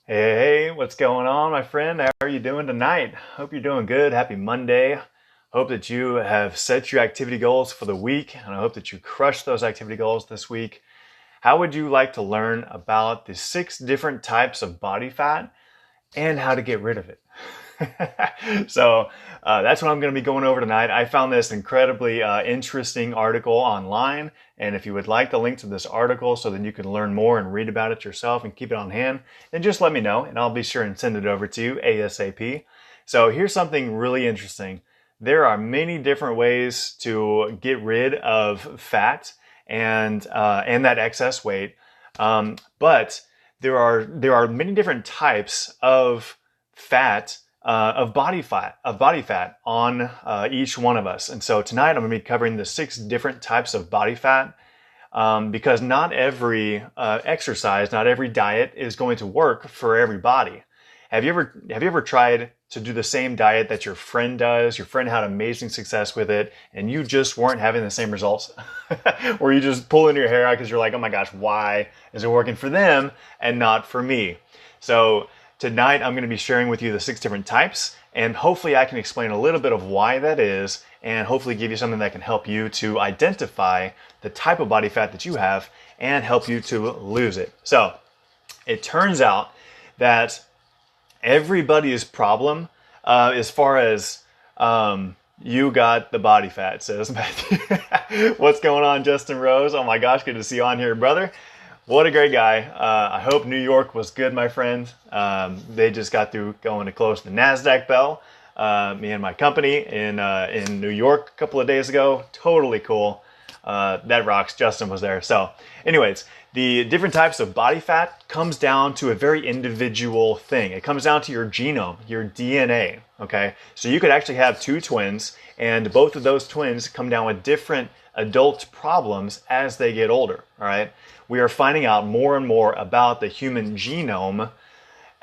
Hey, what's going on, my friend? How are you doing tonight? Hope you're doing good. Happy Monday. Hope that you have set your activity goals for the week, and I hope that you crush those activity goals this week. How would you like to learn about the 6 different types of body fat and how to get rid of it? So that's what I'm going to be going over tonight. I found this incredibly interesting article online. And if you would like the link to this article so that you can learn more and read about it yourself and keep it on hand, then just let me know and I'll be sure and send it over to you ASAP. So here's something really interesting. There are many different ways to get rid of fat and that excess weight. But there are many different types of fat, of body fat on each one of us. And so tonight I'm going to be covering the 6 different types of body fat, because not every exercise, not every diet is going to work for everybody. Have you ever tried to do the same diet that your friend does? Your friend had amazing success with it, and you just weren't having the same results? Or you just pulling your hair out because you're like, oh my gosh, why is it working for them and not for me? So tonight I'm going to be sharing with you the 6 different types, and hopefully I can explain a little bit of why that is, and hopefully give you something that can help you to identify the type of body fat that you have and help you to lose it. So it turns out that everybody's problem, as far as you got the body fat, says Matthew. What's going on, Justin Rose? Oh my gosh, good to see you on here, brother. What a great guy. I hope New York was good, my friend. They just got through going to close the NASDAQ bell. Me and my company in New York a couple of days ago. Totally cool. That rocks. Justin was there. So anyways, the different types of body fat comes down to a very individual thing. It comes down to your genome, your DNA, okay? So you could actually have 2 twins, and both of those twins come down with different adult problems as they get older, all right? We are finding out more and more about the human genome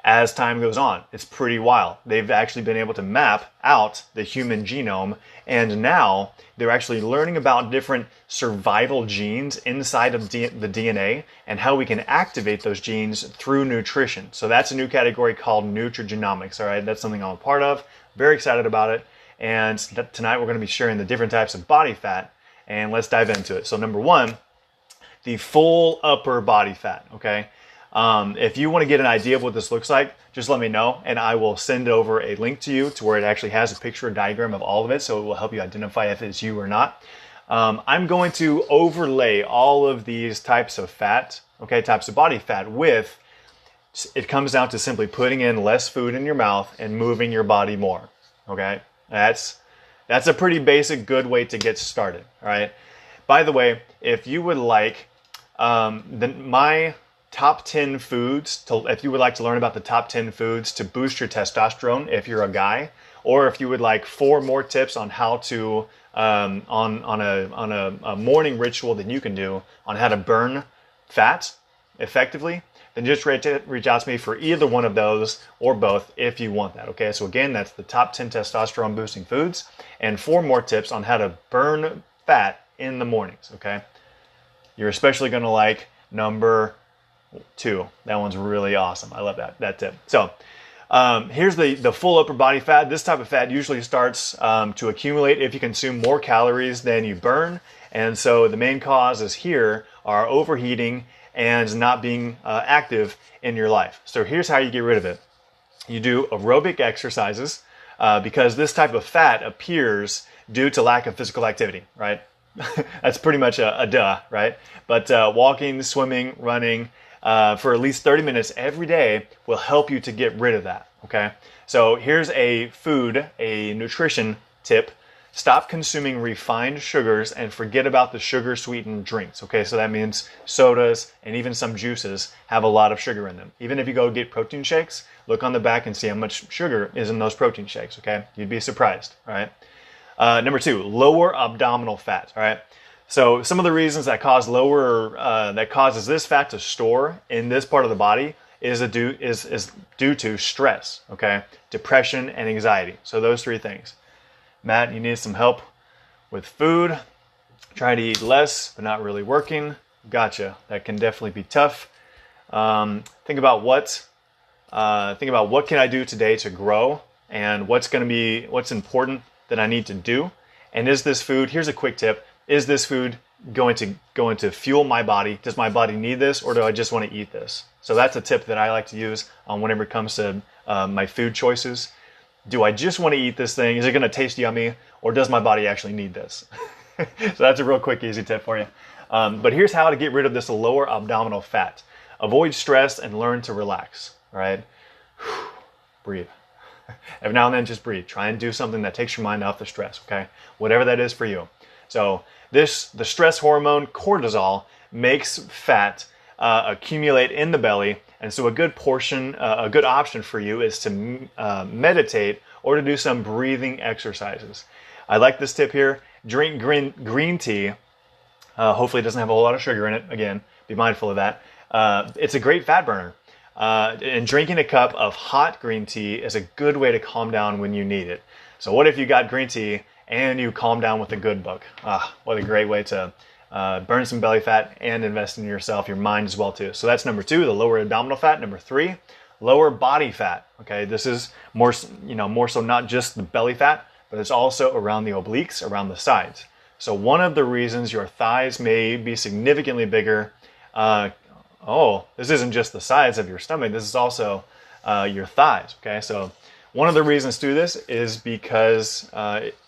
as time goes on. It's pretty wild. They've actually been able to map out the human genome, and now they're actually learning about different survival genes inside of the DNA and how we can activate those genes through nutrition. So that's a new category called nutrigenomics, all right? That's something I'm a part of. Very excited about it. And tonight we're going to be sharing the different types of body fat, and let's dive into it. So number 1, the full upper body fat, okay? If you want to get an idea of what this looks like, just let me know and I will send over a link to you to where it actually has a picture or diagram of all of it, so it will help you identify if it's you or not. I'm going to overlay all of these types of fat, okay, types of body fat with, it comes down to simply putting in less food in your mouth and moving your body more, okay? That's a pretty basic, good way to get started, all right? By the way, if you would like my top 10 foods, if you would like to learn about the top 10 foods to boost your testosterone if you're a guy, or if you would like 4 more tips on how to, on a morning ritual that you can do on how to burn fat effectively, then just reach out to me for either one of those or both if you want that, okay? So again, that's the top 10 testosterone boosting foods and 4 more tips on how to burn fat in the mornings, okay? You're especially going to like number 2. That one's really awesome. I love that tip. So here's the full upper body fat. This type of fat usually starts to accumulate if you consume more calories than you burn. And so the main causes here are overheating and not being active in your life. So here's how you get rid of it. You do aerobic exercises because this type of fat appears due to lack of physical activity, right? That's pretty much a duh, right? But walking, swimming, running, for at least 30 minutes every day will help you to get rid of that, okay? So here's a nutrition tip. Stop consuming refined sugars and forget about the sugar-sweetened drinks, okay? So that means sodas and even some juices have a lot of sugar in them. Even if you go get protein shakes, look on the back and see how much sugar is in those protein shakes, okay? You'd be surprised, all right? Number 2, lower abdominal fat, all right? So some of the reasons that causes this fat to store in this part of the body is due to stress, okay? Depression and anxiety. So those 3 things. Matt, you need some help with food. Trying to eat less, but not really working. Gotcha. That can definitely be tough. Think about what think about what can I do today to grow, and what's important that I need to do. And is this food, here's a quick tip, is this food going to fuel my body? Does my body need this, or do I just want to eat this? So that's a tip that I like to use whenever it comes to my food choices. Do I just want to eat this thing? Is it going to taste yummy, or does my body actually need this? So that's a real quick, easy tip for you. But here's how to get rid of this lower abdominal fat. Avoid stress and learn to relax, right? Breathe. Every now and then, just breathe. Try and do something that takes your mind off the stress, okay? Whatever that is for you. So the stress hormone cortisol makes fat accumulate in the belly, and so a good option for you is to meditate or to do some breathing exercises. I like this tip here. Drink green tea. Hopefully it doesn't have a whole lot of sugar in it. Again, be mindful of that. It's a great fat burner. And drinking a cup of hot green tea is a good way to calm down when you need it. So what if you got green tea and you calm down with a good book? What a great way to burn some belly fat and invest in yourself, your mind as well too. So that's number 2, the lower abdominal fat. Number 3, lower body fat. Okay, this is more so not just the belly fat, but it's also around the obliques, around the sides. So one of the reasons your thighs may be significantly bigger, this isn't just the sides of your stomach, this is also your thighs, okay? So one of the reasons to this is because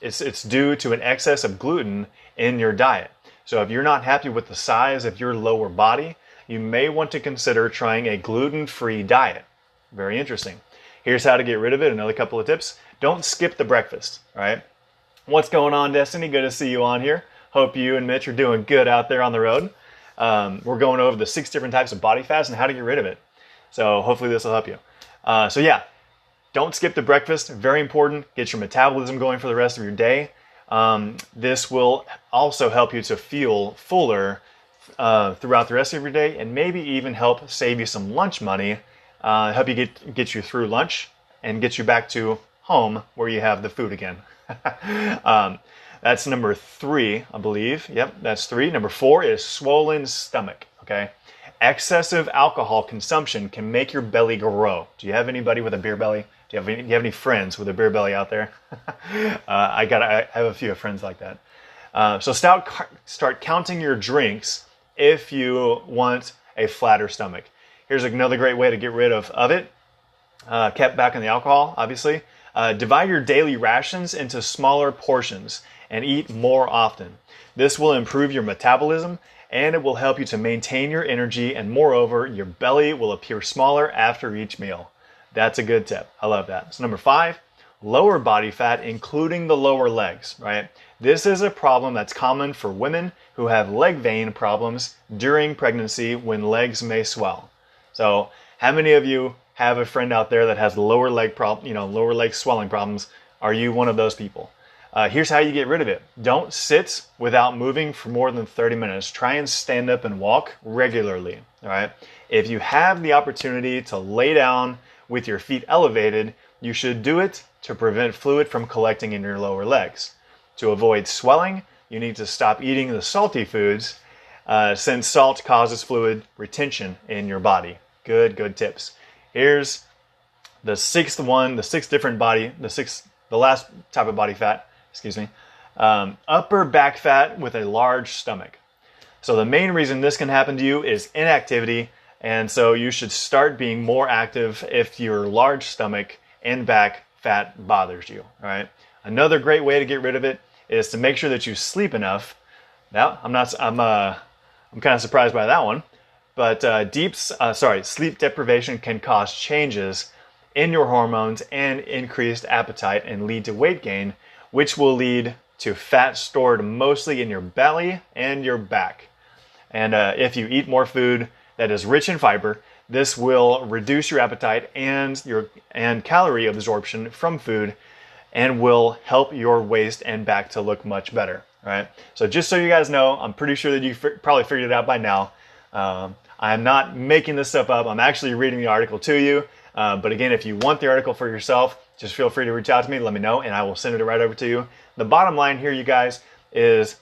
it's due to an excess of gluten in your diet. So if you're not happy with the size of your lower body, you may want to consider trying a gluten-free diet. Very interesting. Here's how to get rid of it, another couple of tips. Don't skip the breakfast, all right? What's going on, Destiny? Good to see you on here. Hope you and Mitch are doing good out there on the road. We're going over the 6 different types of body fats and how to get rid of it. So hopefully this will help you. So yeah, don't skip the breakfast. Very important. Get your metabolism going for the rest of your day. This will also help you to feel fuller throughout the rest of your day, and maybe even help save you some lunch money, help you get you through lunch and get you back to home where you have the food again. That's number 3, I believe. Yep, that's 3. Number 4 is swollen stomach, okay? Excessive alcohol consumption can make your belly grow. Do you have anybody with a beer belly? Do you have any friends with a beer belly out there? I have a few friends like that. So start counting your drinks if you want a flatter stomach. Here's another great way to get rid of it. Kept back on the alcohol, obviously. Divide your daily rations into smaller portions and eat more often. This will improve your metabolism, and it will help you to maintain your energy, and moreover, your belly will appear smaller after each meal. That's a good tip. I love that. So number 5, lower body fat, including the lower legs, right? This is a problem that's common for women who have leg vein problems during pregnancy when legs may swell. So how many of you have a friend out there that has lower leg swelling problems? Are you one of those people? Here's how you get rid of it. Don't sit without moving for more than 30 minutes. Try and stand up and walk regularly, all right? If you have the opportunity to lay down with your feet elevated, you should do it to prevent fluid from collecting in your lower legs. To avoid swelling, you need to stop eating the salty foods since salt causes fluid retention in your body. Good tips. Here's the 6th one, the last type of body fat, upper back fat with a large stomach. So the main reason this can happen to you is inactivity, and so you should start being more active if your large stomach and back fat bothers you, all right? Another great way to get rid of it is to make sure that you sleep enough. Now, I'm kind of surprised by that one, but sleep deprivation can cause changes in your hormones and increased appetite and lead to weight gain, which will lead to fat stored mostly in your belly and your back. And if you eat more food that is rich in fiber, this will reduce your appetite and calorie absorption from food, and will help your waist and back to look much better. Right? So just so you guys know, I'm pretty sure that you probably figured it out by now. I'm not making this stuff up. I'm actually reading the article to you. But again, if you want the article for yourself, just feel free to reach out to me, let me know, and I will send it right over to you. The bottom line here, you guys, is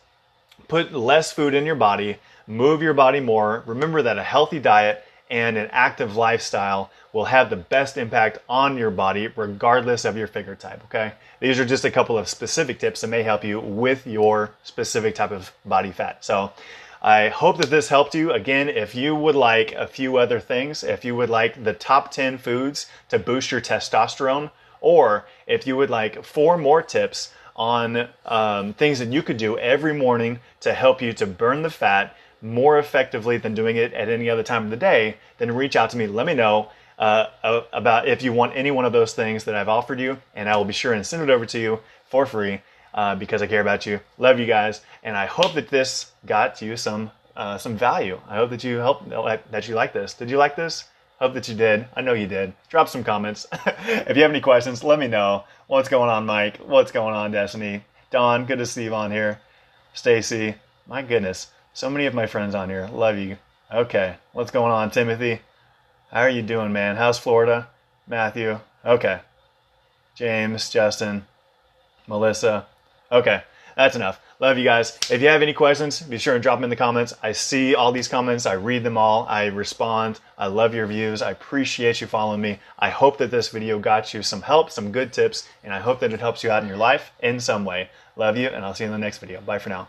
put less food in your body, move your body more. Remember that a healthy diet and an active lifestyle will have the best impact on your body regardless of your figure type, okay? These are just a couple of specific tips that may help you with your specific type of body fat. So I hope that this helped you. Again, if you would like a few other things, if you would like the top 10 foods to boost your testosterone, or if you would like 4 more tips on things that you could do every morning to help you to burn the fat more effectively than doing it at any other time of the day, then reach out to me. Let me know about if you want any one of those things that I've offered you, and I will be sure and send it over to you for free because I care about you. Love you guys, and I hope that this got you some value. I hope that you like this. Did you like this? Hope that you did. I know you did. Drop some comments. If you have any questions, let me know. What's going on, Mike? What's going on, Destiny? Don, good to see you on here. Stacy, my goodness. So many of my friends on here. Love you. Okay. What's going on, Timothy? How are you doing, man? How's Florida? Matthew? Okay. James, Justin, Melissa. Okay. That's enough. Love you guys. If you have any questions, be sure and drop them in the comments. I see all these comments. I read them all. I respond. I love your views. I appreciate you following me. I hope that this video got you some help, some good tips, and I hope that it helps you out in your life in some way. Love you, and I'll see you in the next video. Bye for now.